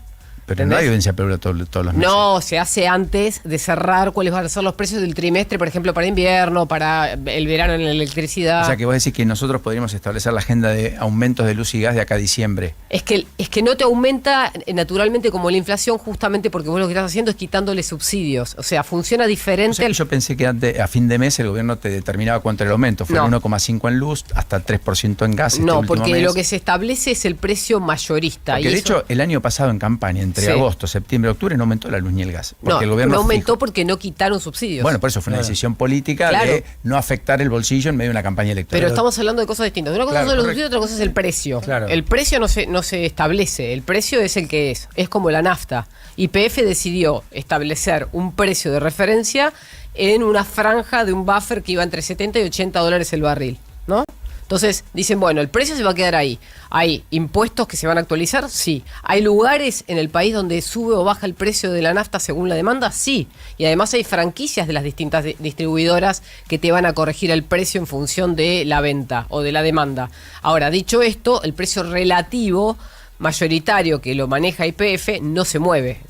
Pero ¿Entendés? no hay evidencia pública todos los meses. No, se hace antes de cerrar cuáles van a ser los precios del trimestre, por ejemplo, para invierno, para el verano en la electricidad. O sea, que vos decís que nosotros podríamos establecer la agenda de aumentos de luz y gas de acá a diciembre. Es que no te aumenta naturalmente como la inflación justamente porque vos lo que estás haciendo es quitándole subsidios. O sea, funciona diferente. O sea, que yo pensé que antes, a fin de mes el gobierno te determinaba cuánto era el aumento. Fue No. 1,5 en luz, hasta 3% en gas. Este No, último porque mes. lo que se establece es el precio mayorista. Porque y de eso- hecho, el año pasado en campaña, entre Sí. agosto, septiembre, octubre, no aumentó la luz ni el gas. Porque no, el gobierno no aumentó fijó- porque no quitaron subsidios. Bueno, por eso fue una Claro. decisión política Claro. de no afectar el bolsillo en medio de una campaña electoral. Pero estamos hablando de cosas distintas. Una cosa Claro, son los correcto. subsidios, otra cosa es el precio. Claro. El precio no se establece, el precio es el que es. Es como la nafta. YPF decidió establecer un precio de referencia en una franja de un buffer que iba entre 70 y 80 dólares el barril, ¿no? Entonces dicen, bueno, el precio se va a quedar ahí. ¿Hay impuestos que se van a actualizar? Sí. ¿Hay lugares en el país donde sube o baja el precio de la nafta según la demanda? Sí. Y además hay franquicias de las distintas distribuidoras que te van a corregir el precio en función de la venta o de la demanda. Ahora, dicho esto, el precio relativo mayoritario que lo maneja YPF no se mueve.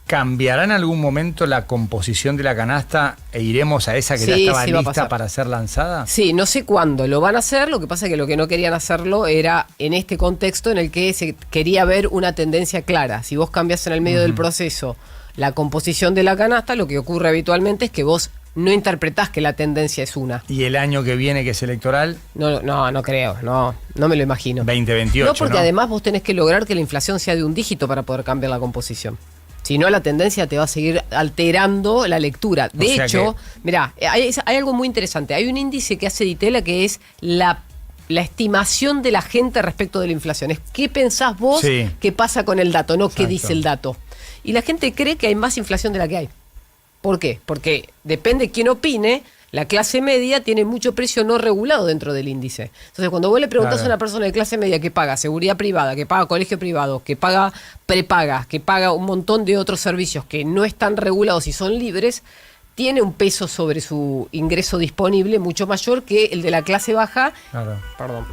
¿Cambiará en algún momento la composición de la canasta e iremos a esa que ya Sí, estaba sí va a lista pasar. para ser lanzada? Sí, no sé cuándo lo van a hacer, lo que pasa es que lo que no querían hacerlo era en este contexto en el que se quería ver una tendencia clara. Si vos cambias en el medio del proceso la composición de la canasta, lo que ocurre habitualmente es que vos no interpretás que la tendencia es una. Y el año que viene, que es electoral, No creo, no me lo imagino. 2028, No, porque ¿no? además vos tenés que lograr que la inflación sea de un dígito para poder cambiar la composición. Si no, la tendencia te va a seguir alterando la lectura. De O sea hecho, mirá, hay algo muy interesante. Hay un índice que hace Ditela que es la estimación de la gente respecto de la inflación. Es qué pensás vos Sí. que pasa con el dato, no qué Exacto. dice el dato. Y la gente cree que hay más inflación de la que hay. ¿Por qué? Porque depende quién opine, la clase media tiene mucho precio no regulado dentro del índice. Entonces, cuando vos le preguntás Claro. a una persona de clase media que paga seguridad privada, que paga colegio privado, que paga prepaga, que paga un montón de otros servicios que no están regulados y son libres, tiene un peso sobre su ingreso disponible mucho mayor que el de la clase baja. Claro. Perdón.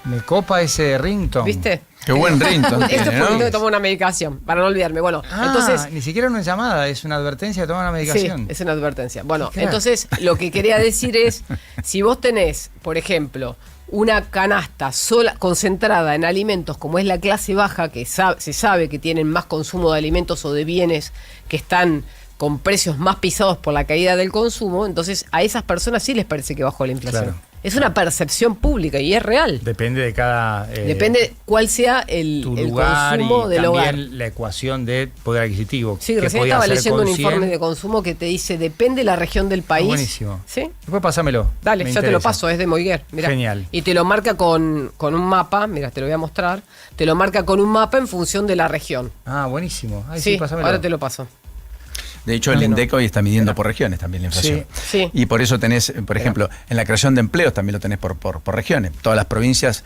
Me copa ese ringtone. ¿Viste? Qué buen ringtone Esto tiene, es porque ¿no? tengo que tomar una medicación, para no olvidarme. Bueno, Ah, entonces... ni siquiera una llamada, es una advertencia de tomar una medicación. Sí, es una advertencia. Bueno, Qué crack. entonces lo que quería decir es, si vos tenés, por ejemplo, una canasta sola concentrada en alimentos como es la clase baja, que se sabe que tienen más consumo de alimentos o de bienes que están con precios más pisados por la caída del consumo, entonces a esas personas sí les parece que bajó la inflación. Claro. Es una percepción pública y es real. Depende de cada... Depende cuál sea el tu lugar consumo y del también hogar. la ecuación de poder adquisitivo. Sí, que recién podía estaba hacer leyendo un con 100. informe de consumo que te dice, depende de la región del país. buenísimo. ¿Sí? Después pásamelo. Dale, me ya te lo interesa. paso, es de Moiguer. Mirá. Genial. Y te lo marca con un mapa, mira, te lo voy a mostrar. Te lo marca con un mapa en función de la región. Ah, buenísimo. Ay, sí, Sí, pásamelo. ahora te lo paso. De hecho, el INDEC hoy está midiendo por regiones también la inflación. Sí. Y por eso tenés, por ejemplo, en la creación de empleos también lo tenés por regiones. Todas las provincias,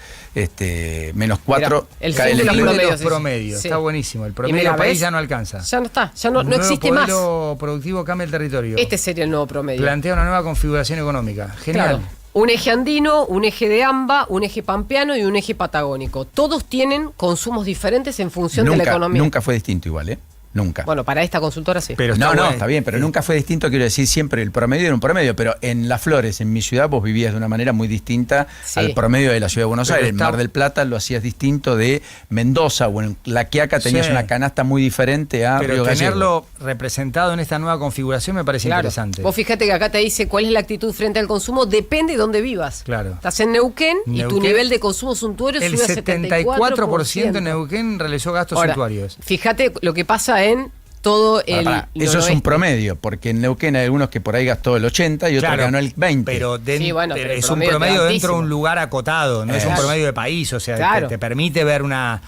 menos 4 el cae el fin de los empleo. Los promedios, promedios, sí. está buenísimo. El Y promedio mira, del país ¿ves? ya no alcanza. Ya no está, ya no Un nuevo existe más. modelo productivo cambia el territorio. Este sería el nuevo promedio. Plantea una nueva configuración económica. Genial. Claro. Un eje andino, un eje de AMBA, un eje pampeano y un eje patagónico. Todos tienen consumos diferentes en función de la economía. Nunca fue distinto igual, ¿eh? Nunca. Bueno, para esta consultora sí. Pero No, bueno. está bien, pero nunca fue distinto, quiero decir, siempre el promedio era un promedio, pero en Las Flores, en mi ciudad, vos vivías de una manera muy distinta Sí. al promedio de la ciudad de Buenos Pero Aires. En está- Mar del Plata lo hacías distinto de Mendoza, o en La Quiaca tenías Sí. una canasta muy diferente a Pero Río Gallegos. tenerlo representado en esta nueva configuración me parece Claro. interesante. Vos fíjate que acá te dice cuál es la actitud frente al consumo, depende de dónde vivas. Claro. Estás en Neuquén y tu Neuquén, nivel de consumo suntuario El sube a 74% en Neuquén realizó gastos Ahora, suntuarios. Fíjate lo que pasa en todo el Pará, eso es noroeste. un promedio, porque en Neuquén hay algunos que por ahí gastó el 80 y otro Claro, ganó el 20. Pero, Sí, bueno, pero el es un promedio promedio es dentro de un altísimo. lugar acotado, no es un Claro. promedio de país, o sea, Claro. te permite ver una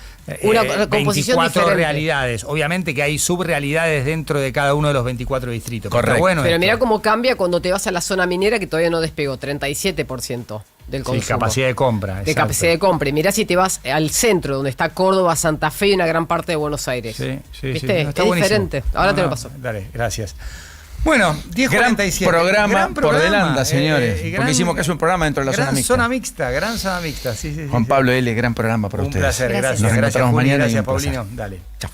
composición 24 diferente. realidades. Obviamente que hay subrealidades dentro de cada uno de los 24 distritos. Pero Correcto. está bueno Pero esto. mira cómo cambia cuando te vas a la zona minera que todavía no despegó, 37% del Sí, consumo. capacidad de compra. De exacto. capacidad de compra. Y mirá si te vas al centro, donde está Córdoba, Santa Fe y una gran parte de Buenos Aires. Sí, sí, ¿Viste? sí. No, está es buenísimo. diferente. Ahora No, te lo no, paso. Dale, gracias. Bueno, 10:47. programa por delante, señores. Porque hicimos casi un programa dentro de la gran zona mixta. Gran zona mixta, sí, sí. Juan sí. Pablo L., gran programa para Un ustedes. placer, Gracias. gracias. Nos Gracias, encontramos Juli, mañana y gracias, un placer. Paulino. Dale. Chao.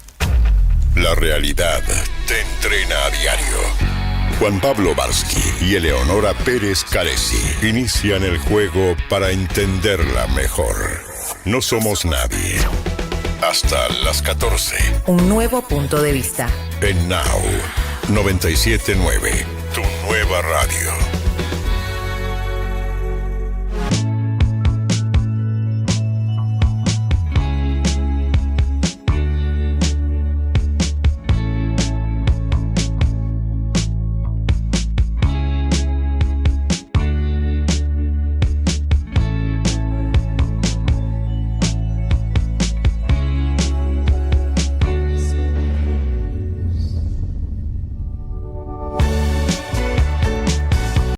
La realidad te entrena a diario. Juan Pablo Barsky y Eleonora Pérez Caresi inician el juego para entenderla mejor. No somos nadie. Hasta las 14. Un nuevo punto de vista. En Now 97.9, tu nueva radio.